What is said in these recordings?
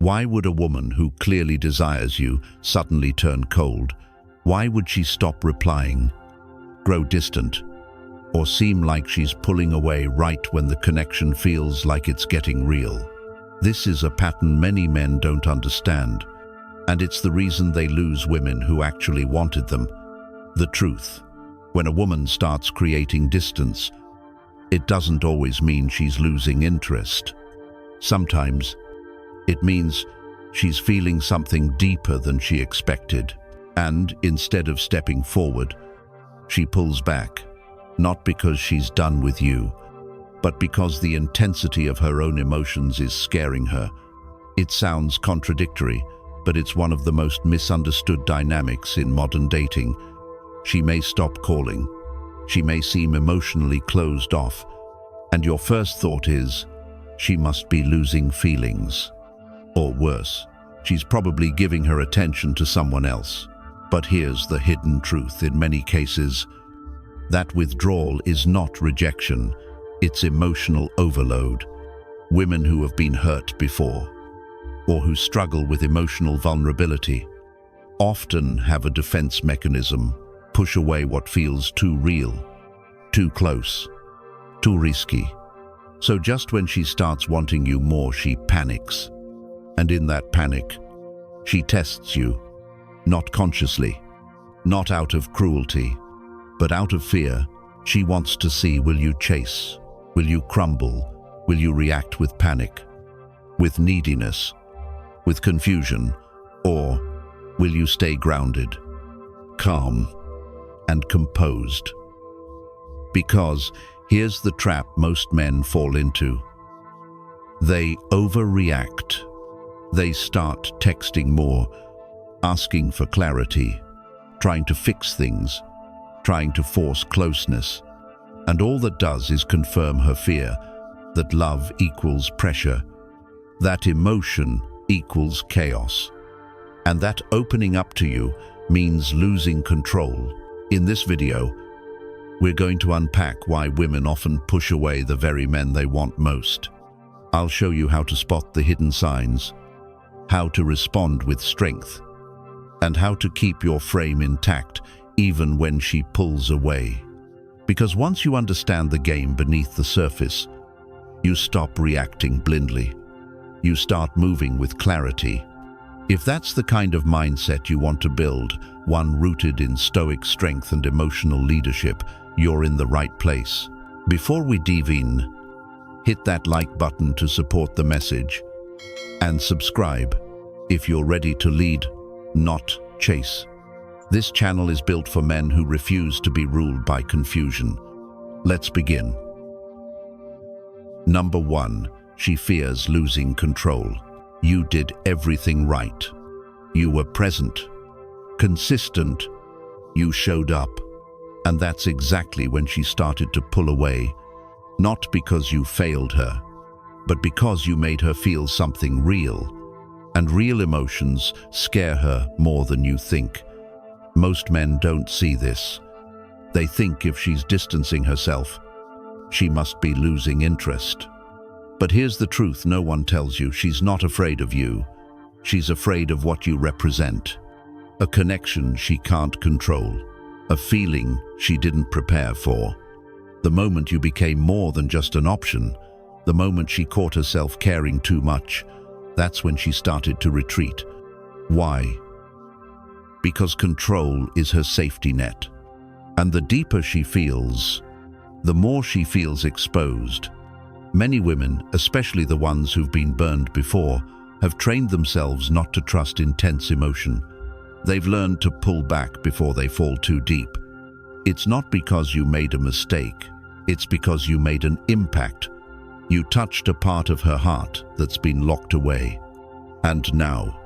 Why would a woman who clearly desires you suddenly turn cold? Why would she stop replying, grow distant, or seem like she's pulling away right when the connection feels like it's getting real? This is a pattern many men don't understand, and it's the reason they lose women who actually wanted them. The truth: when a woman starts creating distance, it doesn't always mean she's losing interest. Sometimes it means she's feeling something deeper than she expected, and instead of stepping forward, she pulls back, not because she's done with you, but because the intensity of her own emotions is scaring her. It sounds contradictory, but it's one of the most misunderstood dynamics in modern dating. She may stop calling, she may seem emotionally closed off, and your first thought is, she must be losing feelings. Or worse, she's probably giving her attention to someone else. But here's the hidden truth: in many cases, that withdrawal is not rejection, it's emotional overload. Women who have been hurt before, or who struggle with emotional vulnerability, often have a defense mechanism: push away what feels too real, too close, too risky. So just when she starts wanting you more, she panics. And in that panic, she tests you, not consciously, not out of cruelty, but out of fear. She wants to see, will you chase? Will you crumble? Will you react with panic, with neediness, with confusion? Or will you stay grounded, calm, and composed? Because here's the trap most men fall into. They overreact. They start texting more, asking for clarity, trying to fix things, trying to force closeness. And all that does is confirm her fear that love equals pressure, that emotion equals chaos, and that opening up to you means losing control. In this video, we're going to unpack why women often push away the very men they want most. I'll show you how to spot the hidden signs, how to respond with strength, and how to keep your frame intact even when she pulls away. Because once you understand the game beneath the surface, you stop reacting blindly. You start moving with clarity. If that's the kind of mindset you want to build, one rooted in Stoic strength and emotional leadership, you're in the right place. Before we dive in, hit that like button to support the message, and subscribe if you're ready to lead, not chase. This channel is built for men who refuse to be ruled by confusion. Let's begin. Number 1. She fears losing control. You did everything right. You were present, consistent, you showed up. And that's exactly when she started to pull away. Not because you failed her, but because you made her feel something real. And real emotions scare her more than you think. Most men don't see this. They think if she's distancing herself, she must be losing interest. But here's the truth no one tells you: she's not afraid of you. She's afraid of what you represent. A connection she can't control. A feeling she didn't prepare for. The moment you became more than just an option, the moment she caught herself caring too much, that's when she started to retreat. Why? Because control is her safety net. And the deeper she feels, the more she feels exposed. Many women, especially the ones who've been burned before, have trained themselves not to trust intense emotion. They've learned to pull back before they fall too deep. It's not because you made a mistake, it's because you made an impact. You touched a part of her heart that's been locked away. And now,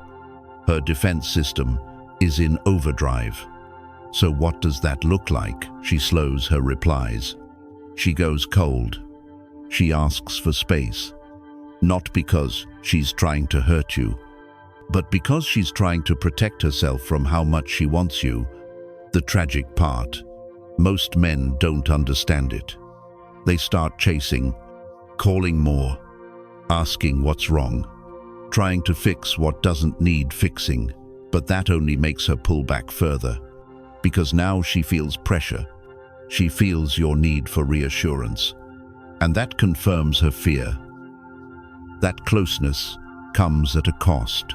her defense system is in overdrive. So what does that look like? She slows her replies. She goes cold. She asks for space. Not because she's trying to hurt you, but because she's trying to protect herself from how much she wants you. The tragic part: most men don't understand it. They start chasing, calling more, asking what's wrong. trying to fix what doesn't need fixing, but that only makes her pull back further, because now she feels pressure. She feels your need for reassurance, and that confirms her fear. That closeness comes at a cost.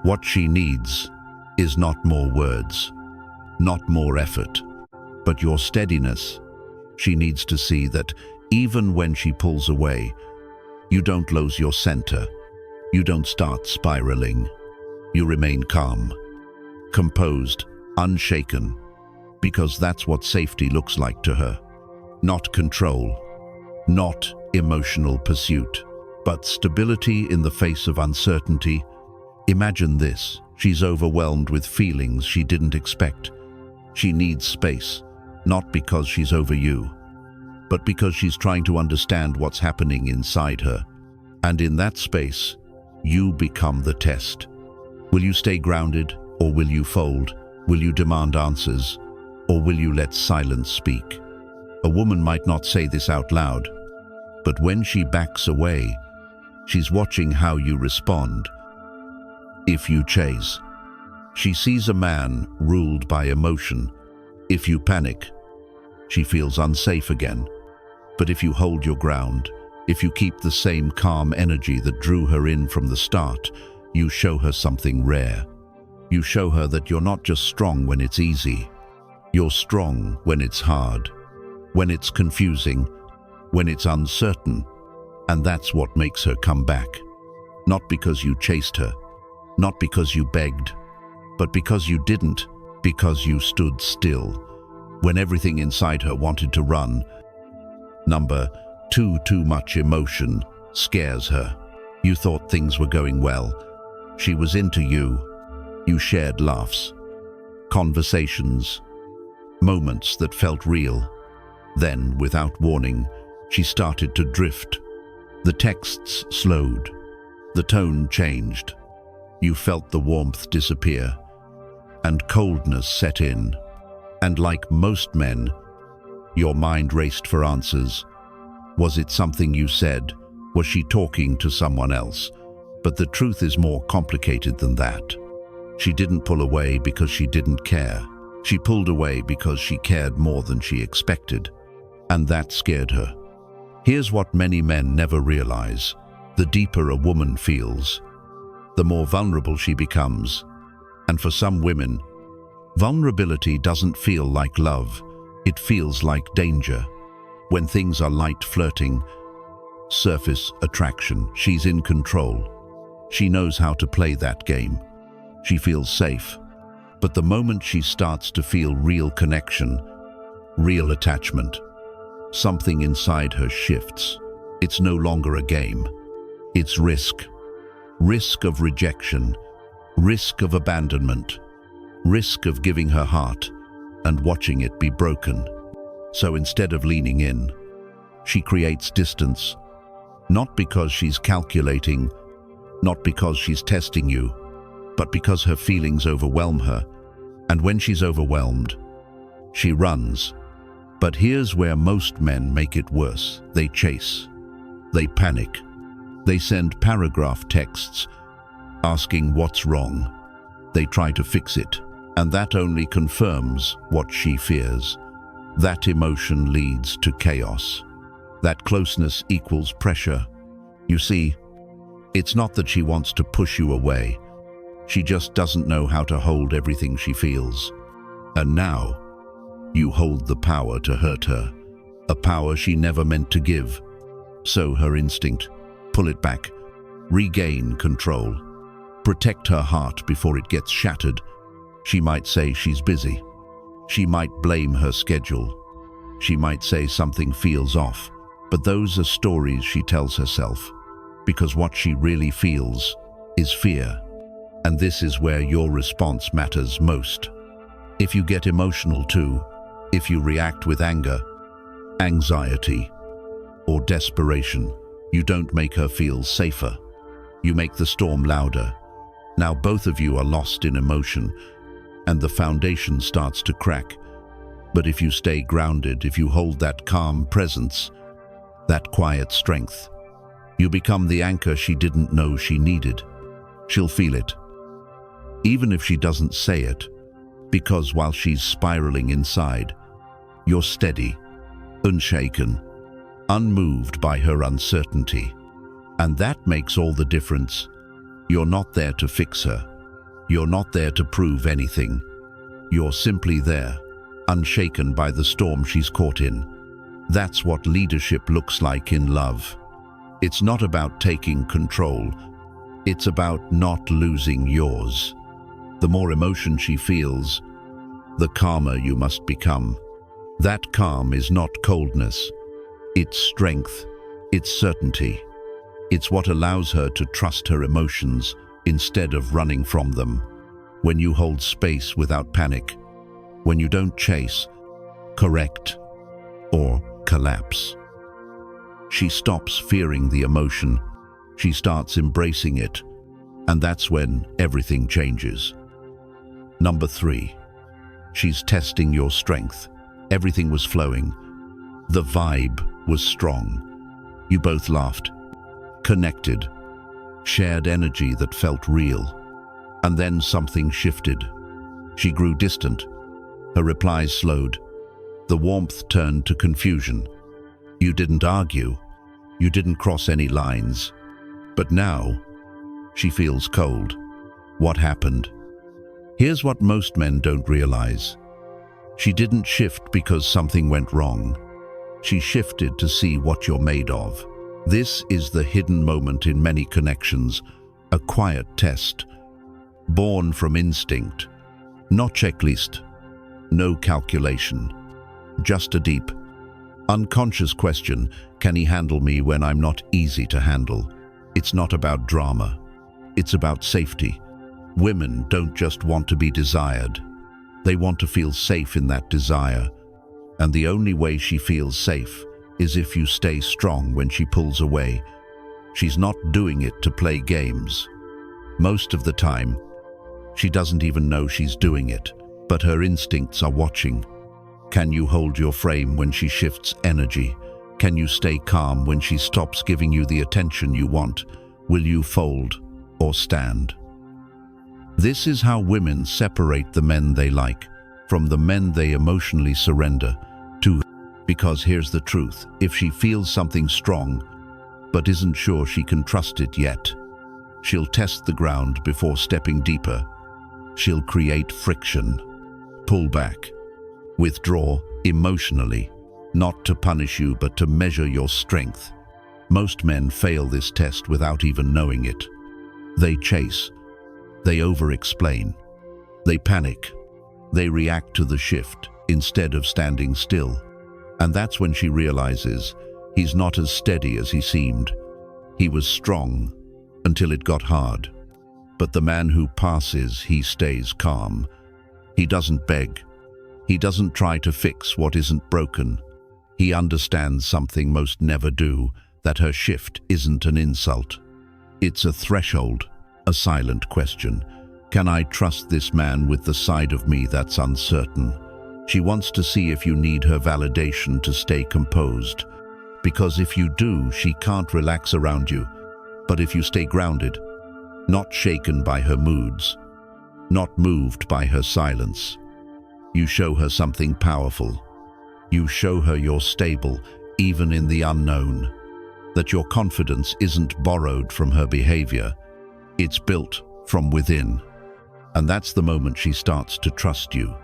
What she needs is not more words, not more effort, but your steadiness. She needs to see that even when she pulls away, you don't lose your center. You don't start spiraling. You remain calm, composed, unshaken, because that's what safety looks like to her. Not control, not emotional pursuit, but stability in the face of uncertainty. Imagine this: she's overwhelmed with feelings she didn't expect. She needs space, not because she's over you, but because she's trying to understand what's happening inside her. And in that space, you become the test. Will you stay grounded, or will you fold? Will you demand answers, or will you let silence speak? A woman might not say this out loud, but when she backs away, she's watching how you respond. If you chase, she sees a man ruled by emotion. If you panic, she feels unsafe again. But if you hold your ground, if you keep the same calm energy that drew her in from the start, you show her something rare. You show her that you're not just strong when it's easy. You're strong when it's hard, when it's confusing, when it's uncertain. And that's what makes her come back. Not because you chased her, not because you begged, but because you didn't, because you stood still when everything inside her wanted to run. Number 2, too much emotion scares her. You thought things were going well. She was into you. You shared laughs, conversations, moments that felt real. Then, without warning, she started to drift. The texts slowed. The tone changed. You felt the warmth disappear, and coldness set in. And like most men, your mind raced for answers. Was it something you said? Was she talking to someone else? But the truth is more complicated than that. She didn't pull away because she didn't care. She pulled away because she cared more than she expected, and that scared her. Here's what many men never realize: the deeper a woman feels, the more vulnerable she becomes. And for some women, vulnerability doesn't feel like love. It feels like danger. When things are light flirting, surface attraction, she's in control. She knows how to play that game. She feels safe. But the moment she starts to feel real connection, real attachment, something inside her shifts. It's no longer a game. It's risk. Risk of rejection, risk of abandonment, risk of giving her heart and watching it be broken. So instead of leaning in, she creates distance, not because she's calculating, not because she's testing you, but because her feelings overwhelm her. And when she's overwhelmed, she runs. But here's where most men make it worse. They chase. They panic. They send paragraph texts asking what's wrong. They try to fix it, and that only confirms what she fears. That emotion leads to chaos. That closeness equals pressure. You see, it's not that she wants to push you away. She just doesn't know how to hold everything she feels. And now, you hold the power to hurt her, a power she never meant to give. So her instinct: pull it back, regain control, protect her heart before it gets shattered. She might say she's busy. She might blame her schedule. She might say something feels off. But those are stories she tells herself, because what she really feels is fear. And this is where your response matters most. If you get emotional too, if you react with anger, anxiety, or desperation, you don't make her feel safer. You make the storm louder. Now both of you are lost in emotion, and the foundation starts to crack. But if you stay grounded, if you hold that calm presence, that quiet strength, you become the anchor she didn't know she needed. She'll feel it, even if she doesn't say it, because while she's spiraling inside, you're steady, unshaken, unmoved by her uncertainty. And that makes all the difference. You're not there to fix her. You're not there to prove anything. You're simply there, unshaken by the storm she's caught in. That's what leadership looks like in love. It's not about taking control. It's about not losing yours. The more emotion she feels, the calmer you must become. That calm is not coldness. It's strength. It's certainty. It's what allows her to trust her emotions instead of running from them. When you hold space without panic, when you don't chase, correct, or collapse. She stops fearing the emotion. She starts embracing it. And that's when everything changes. Number 3, she's testing your strength. Everything was flowing. The vibe was strong. You both laughed, connected, shared energy that felt real. And then something shifted. She grew distant. Her replies slowed. The warmth turned to confusion. You didn't argue. You didn't cross any lines. But now, she feels cold. What happened? Here's what most men don't realize. She didn't shift because something went wrong. She shifted to see what you're made of. This is the hidden moment in many connections, a quiet test, born from instinct, not checklist, no calculation, just a deep, unconscious question: can he handle me when I'm not easy to handle? It's not about drama, it's about safety. Women don't just want to be desired, they want to feel safe in that desire. And the only way she feels safe is if you stay strong when she pulls away. She's not doing it to play games. Most of the time, she doesn't even know she's doing it, but her instincts are watching. Can you hold your frame when she shifts energy? Can you stay calm when she stops giving you the attention you want? Will you fold or stand? This is how women separate the men they like from the men they emotionally surrender to. Because here's the truth: if she feels something strong but isn't sure she can trust it yet, she'll test the ground before stepping deeper. She'll create friction, pull back, withdraw emotionally, not to punish you but to measure your strength. Most men fail this test without even knowing it. They chase, they over-explain, they panic, they react to the shift instead of standing still. And that's when she realizes he's not as steady as he seemed. He was strong until it got hard. But the man who passes, he stays calm. He doesn't beg. He doesn't try to fix what isn't broken. He understands something most never do, that her shift isn't an insult. It's a threshold, a silent question. Can I trust this man with the side of me that's uncertain? She wants to see if you need her validation to stay composed. Because if you do, she can't relax around you. But if you stay grounded, not shaken by her moods, not moved by her silence, you show her something powerful. You show her you're stable, even in the unknown. That your confidence isn't borrowed from her behavior. It's built from within. And that's the moment she starts to trust you.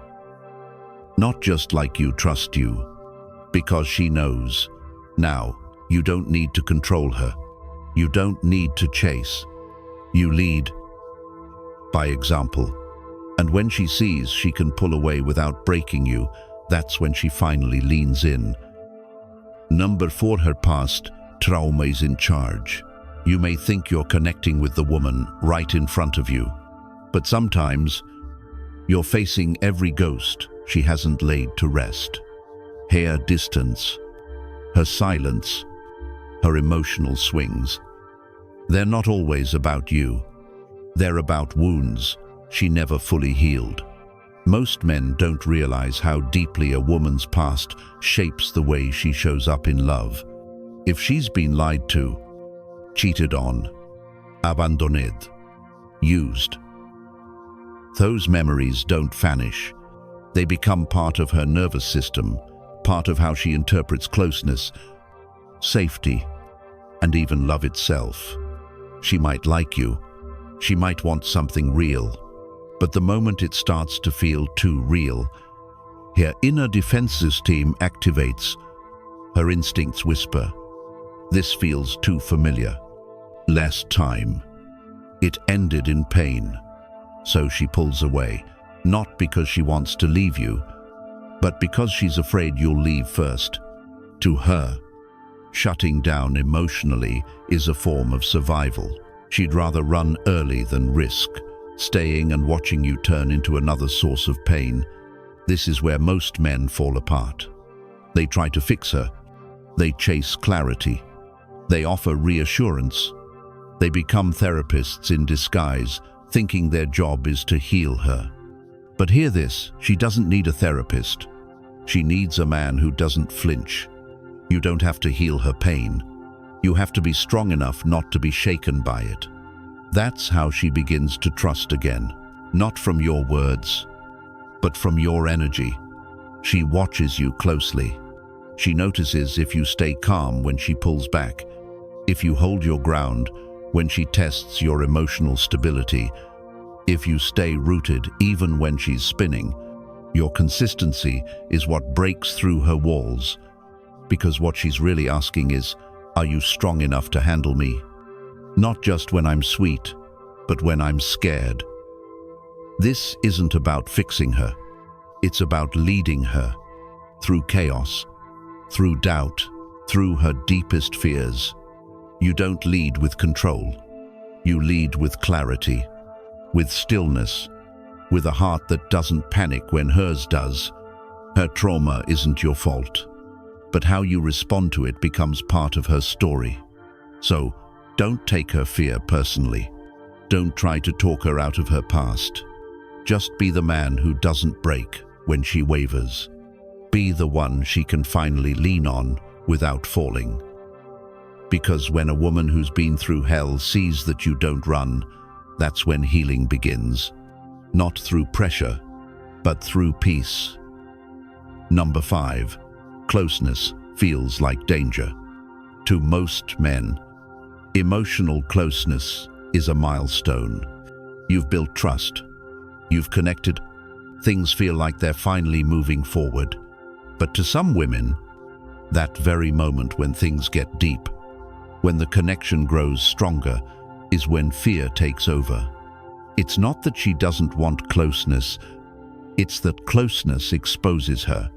Not just like you trust you, because she knows. Now, you don't need to control her. You don't need to chase. You lead by example. And when she sees she can pull away without breaking you, that's when she finally leans in. Number 4, her past trauma is in charge. You may think you're connecting with the woman right in front of you, but sometimes you're facing every ghost she hasn't laid to rest. Her distance, her silence, her emotional swings. They're not always about you. They're about wounds she never fully healed. Most men don't realize how deeply a woman's past shapes the way she shows up in love. If she's been lied to, cheated on, abandoned, used. Those memories don't vanish. They become part of her nervous system, part of how she interprets closeness, safety, and even love itself. She might like you. She might want something real. But the moment it starts to feel too real, her inner defense system activates. Her instincts whisper, "This feels too familiar." Last time, it ended in pain. So she pulls away, not because she wants to leave you, but because she's afraid you'll leave first. To her, shutting down emotionally is a form of survival. She'd rather run early than risk, staying and watching you turn into another source of pain. This is where most men fall apart. They try to fix her. They chase clarity. They offer reassurance. They become therapists in disguise, thinking their job is to heal her. But hear this, she doesn't need a therapist. She needs a man who doesn't flinch. You don't have to heal her pain. You have to be strong enough not to be shaken by it. That's how she begins to trust again, not from your words, but from your energy. She watches you closely. She notices if you stay calm when she pulls back, if you hold your ground when she tests your emotional stability, if you stay rooted even when she's spinning. Your consistency is what breaks through her walls, because what she's really asking is, are you strong enough to handle me? Not just when I'm sweet, but when I'm scared. This isn't about fixing her. It's about leading her through chaos, through doubt, through her deepest fears. You don't lead with control. You lead with clarity, with stillness, with a heart that doesn't panic when hers does. Her trauma isn't your fault, but how you respond to it becomes part of her story. So, don't take her fear personally. Don't try to talk her out of her past. Just be the man who doesn't break when she wavers. Be the one she can finally lean on without falling. Because when a woman who's been through hell sees that you don't run, that's when healing begins. Not through pressure, but through peace. Number 5. Closeness feels like danger. To most men, emotional closeness is a milestone. You've built trust. You've connected. Things feel like they're finally moving forward. But to some women, that very moment when things get deep, when the connection grows stronger, is when fear takes over. It's not that she doesn't want closeness, it's that closeness exposes her,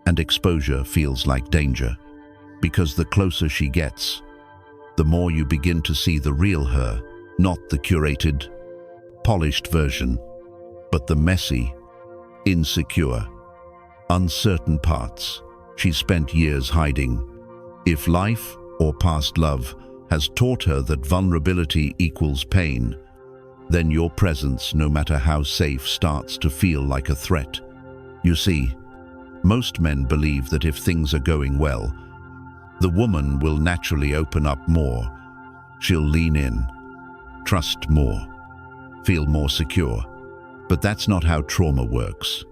and exposure feels like danger. Because the closer she gets, the more you begin to see the real her, not the curated, polished version, but the messy, insecure, uncertain parts she spent years hiding. If life or past love has taught her that vulnerability equals pain, then your presence, no matter how safe, starts to feel like a threat. You see, most men believe that if things are going well, the woman will naturally open up more. She'll lean in, trust more, feel more secure. But that's not how trauma works.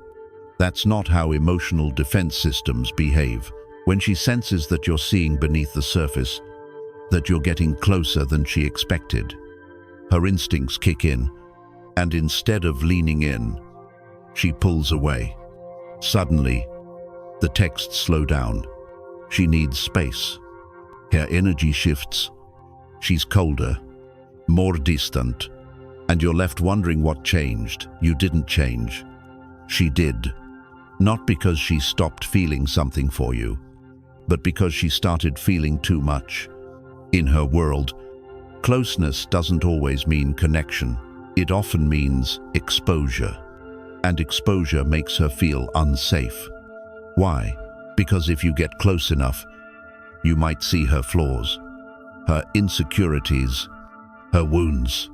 That's not how emotional defense systems behave. When she senses that you're seeing beneath the surface, that you're getting closer than she expected, her instincts kick in, and instead of leaning in, she pulls away. Suddenly, the texts slow down. She needs space. Her energy shifts. She's colder, more distant, and you're left wondering what changed. You didn't change. She did. Not because she stopped feeling something for you, but because she started feeling too much. In her world, closeness doesn't always mean connection. It often means exposure. And exposure makes her feel unsafe. Why? Because if you get close enough, you might see her flaws, her insecurities, her wounds.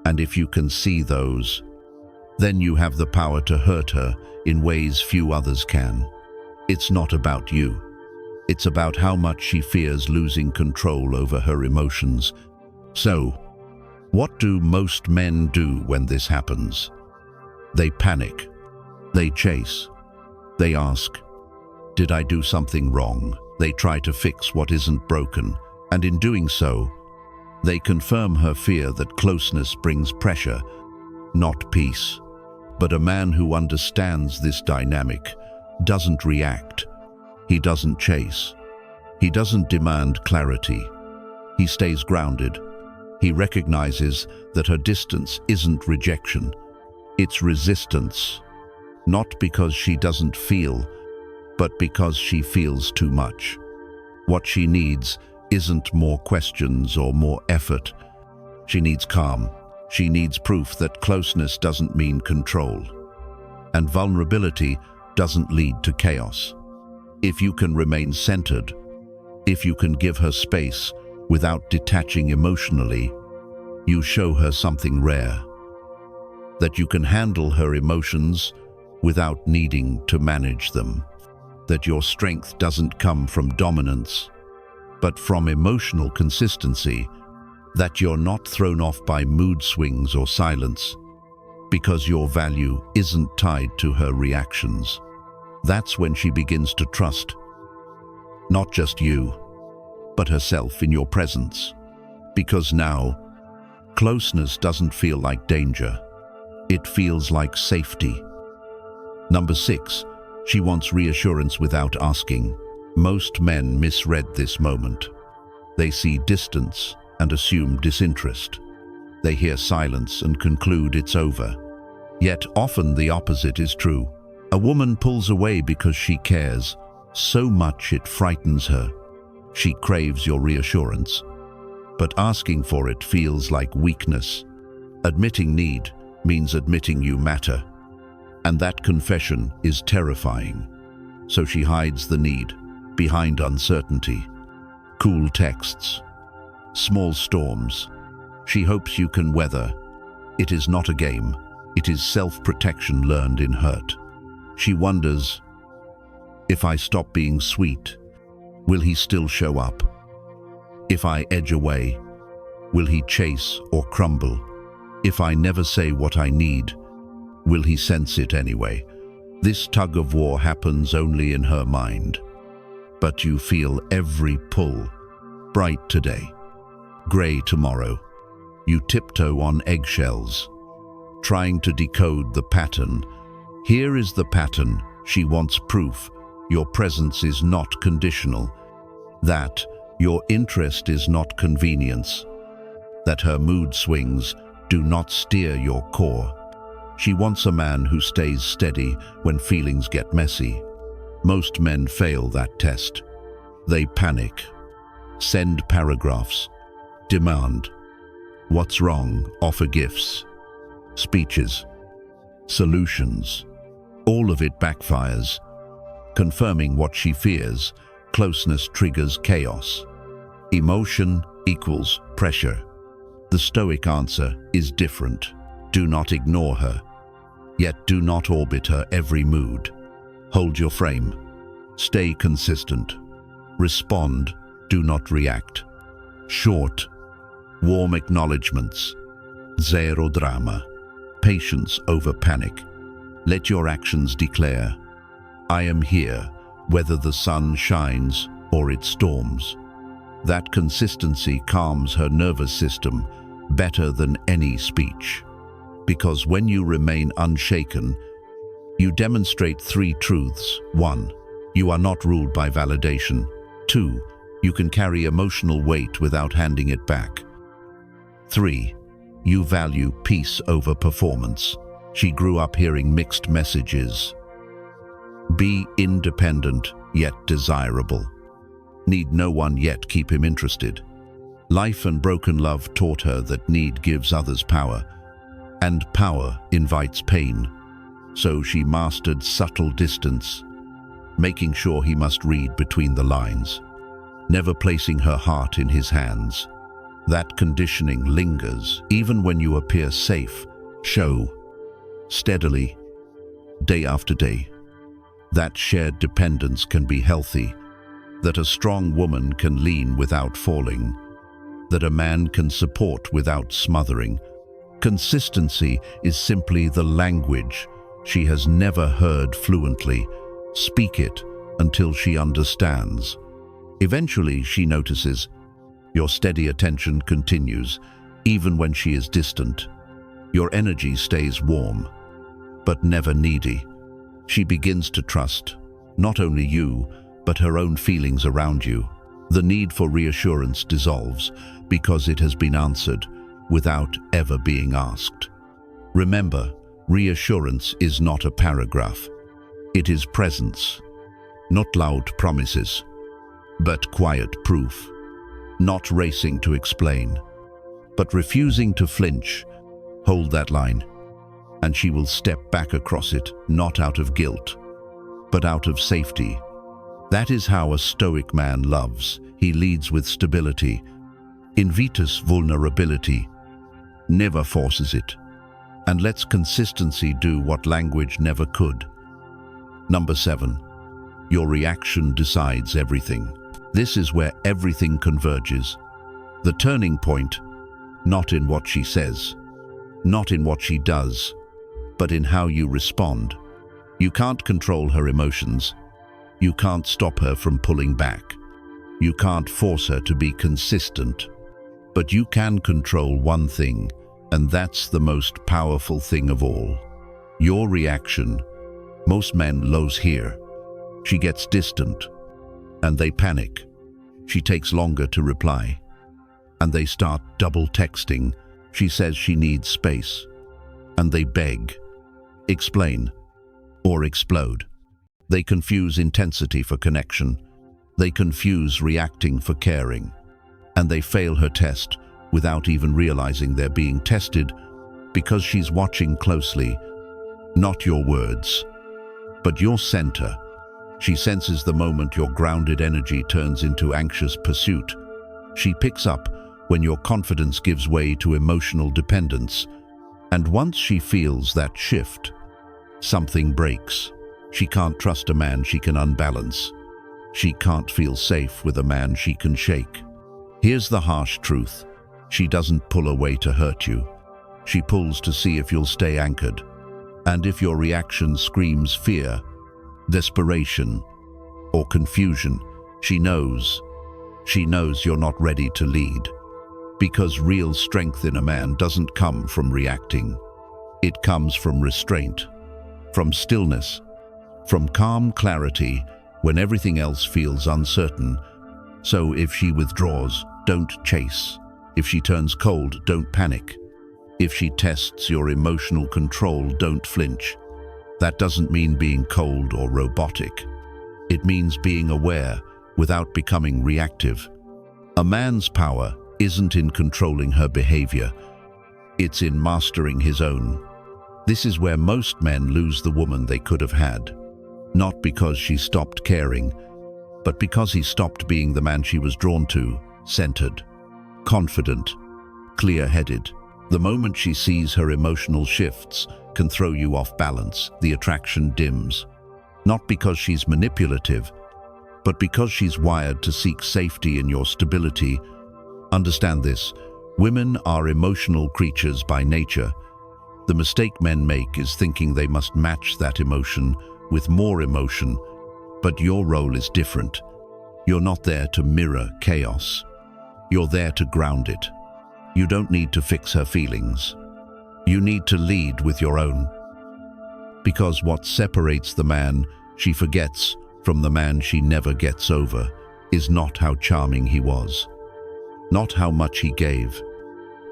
And if you can see those, then you have the power to hurt her in ways few others can. It's not about you. It's about how much she fears losing control over her emotions. So, What do most men do when this happens? They panic. They chase. They ask, "Did I do something wrong?" They try to fix what isn't broken, and in doing so, they confirm her fear that closeness brings pressure, not peace. But a man who understands this dynamic doesn't react. He doesn't chase. He doesn't demand clarity. He stays grounded. He recognizes that her distance isn't rejection. It's resistance. Not because she doesn't feel, but because she feels too much. What she needs isn't more questions or more effort. She needs calm. She needs proof that closeness doesn't mean control. And vulnerability doesn't lead to chaos. If you can remain centered, if you can give her space without detaching emotionally, you show her something rare. That you can handle her emotions without needing to manage them. That your strength doesn't come from dominance, but from emotional consistency. That you're not thrown off by mood swings or silence, because your value isn't tied to her reactions. That's when she begins to trust, not just you, but herself in your presence. Because now, closeness doesn't feel like danger. It feels like safety. Number 6, she wants reassurance without asking. Most men misread this moment. They see distance and assume disinterest. They hear silence and conclude it's over. Yet often the opposite is true. A woman pulls away because she cares so much it frightens her. She craves your reassurance, but asking for it feels like weakness. Admitting need means admitting you matter, and that confession is terrifying. So she hides the need behind uncertainty. Cool texts, small storms. She hopes you can weather. It is not a game. It is self-protection learned in hurt. She wonders, if I stop being sweet, will he still show up? If I edge away, will he chase or crumble? If I never say what I need, will he sense it anyway? This tug of war happens only in her mind. But you feel every pull. Bright today, gray tomorrow. You tiptoe on eggshells, trying to decode the pattern. Here is the pattern. She wants proof. Your presence is not conditional. That your interest is not convenience. That her mood swings do not steer your core. She wants a man who stays steady when feelings get messy. Most men fail that test. They panic, send paragraphs, demand. What's wrong? Offer gifts, speeches, solutions. All of it backfires. Confirming what she fears, closeness triggers chaos. Emotion equals pressure. The Stoic answer is different. Do not ignore her, yet do not orbit her every mood. Hold your frame. Stay consistent. Respond, do not react. Short, warm acknowledgements. Zero drama. Patience over panic. Let your actions declare, I am here, whether the sun shines or it storms. That consistency calms her nervous system better than any speech. Because when you remain unshaken, you demonstrate 3 truths. 1, you are not ruled by validation. 2, you can carry emotional weight without handing it back. 3, you value peace over performance. She grew up hearing mixed messages. Be independent, yet desirable. Need no one, yet keep him interested. Life and broken love taught her that need gives others power, and power invites pain. So she mastered subtle distance, making sure he must read between the lines, never placing her heart in his hands. That conditioning lingers even when you appear safe. Show steadily, day after day, that shared dependence can be healthy, that a strong woman can lean without falling. that a man can support without smothering. Consistency is simply the language she has never heard fluently. Speak it until she understands. Eventually, she notices. Your steady attention continues, even when she is distant. Your energy stays warm, but never needy. She begins to trust, not only you, but her own feelings around you. The need for reassurance dissolves because it has been answered without ever being asked. Remember, reassurance is not a paragraph. It is presence, not loud promises, but quiet proof. Not racing to explain, but refusing to flinch. Hold that line, and she will step back across it, not out of guilt, but out of safety. That is how a Stoic man loves. He leads with stability, invites vulnerability, never forces it, and lets consistency do what language never could. Number 7. Your reaction decides everything. This is where everything converges. The turning point, not in what she says, not in what she does, but in how you respond. You can't control her emotions. You can't stop her from pulling back. You can't force her to be consistent. But you can control one thing, and that's the most powerful thing of all. Your reaction. Most men lose here. She gets distant, and they panic. She takes longer to reply, and they start double texting. She says she needs space, and they beg, explain, or explode. They confuse intensity for connection. They confuse reacting for caring, and they fail her test without even realizing they're being tested because she's watching closely, not your words, but your center. She senses the moment your grounded energy turns into anxious pursuit. She picks up when your confidence gives way to emotional dependence. And once she feels that shift, something breaks. She can't trust a man she can unbalance. She can't feel safe with a man she can shake. Here's the harsh truth. She doesn't pull away to hurt you. She pulls to see if you'll stay anchored. And if your reaction screams fear, desperation, or confusion, she knows you're not ready to lead. Because real strength in a man doesn't come from reacting. It comes from restraint, from stillness, from calm clarity when everything else feels uncertain. So if she withdraws, don't chase. If she turns cold, don't panic. If she tests your emotional control, don't flinch. That doesn't mean being cold or robotic. It means being aware without becoming reactive. A man's power isn't in controlling her behavior. It's in mastering his own. This is where most men lose the woman they could have had. Not because she stopped caring, but because he stopped being the man she was drawn to, centered, confident, clear-headed. The moment she sees her emotional shifts can throw you off balance. The attraction dims. Not because she's manipulative, but because she's wired to seek safety in your stability. Understand this. Women are emotional creatures by nature. The mistake men make is thinking they must match that emotion with more emotion, but your role is different. You're not there to mirror chaos. You're there to ground it. You don't need to fix her feelings. You need to lead with your own. Because what separates the man she forgets from the man she never gets over is not how charming he was, not how much he gave,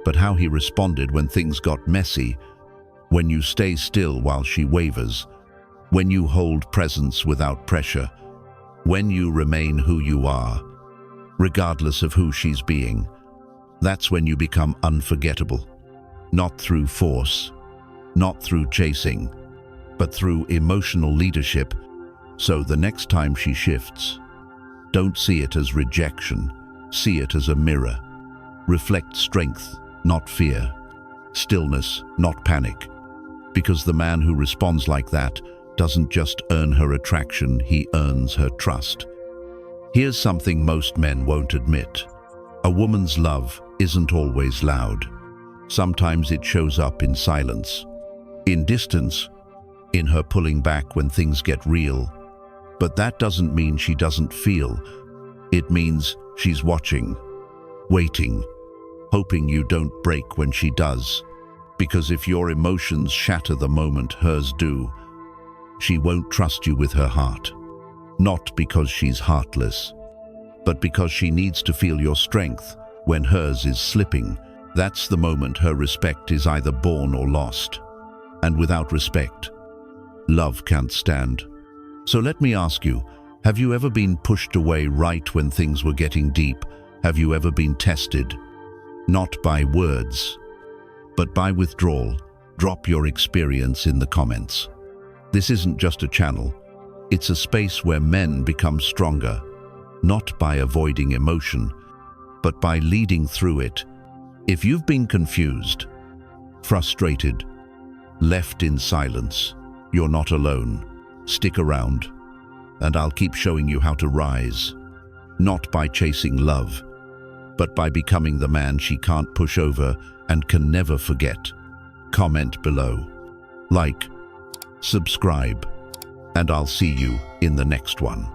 but how he responded when things got messy, when you stay still while she wavers, when you hold presence without pressure, when you remain who you are, regardless of who she's being. That's when you become unforgettable. Not through force, not through chasing, but through emotional leadership. So the next time she shifts, don't see it as rejection, see it as a mirror. Reflect strength, not fear. Stillness, not panic. Because the man who responds like that doesn't just earn her attraction, he earns her trust. Here's something most men won't admit. A woman's love isn't always loud. Sometimes it shows up in silence, in distance, in her pulling back when things get real. But that doesn't mean she doesn't feel. It means she's watching, waiting, hoping you don't break when she does. Because if your emotions shatter the moment hers do, she won't trust you with her heart. Not because she's heartless, but because she needs to feel your strength when hers is slipping. That's the moment her respect is either born or lost. And without respect, love can't stand. So let me ask you, have you ever been pushed away right when things were getting deep? Have you ever been tested? Not by words, but by withdrawal. Drop your experience in the comments. This isn't just a channel. It's a space where men become stronger, not by avoiding emotion, but by leading through it. If you've been confused, frustrated, left in silence, you're not alone. Stick around, and I'll keep showing you how to rise, not by chasing love, but by becoming the man she can't push over and can never forget. Comment below, like, subscribe, and I'll see you in the next one.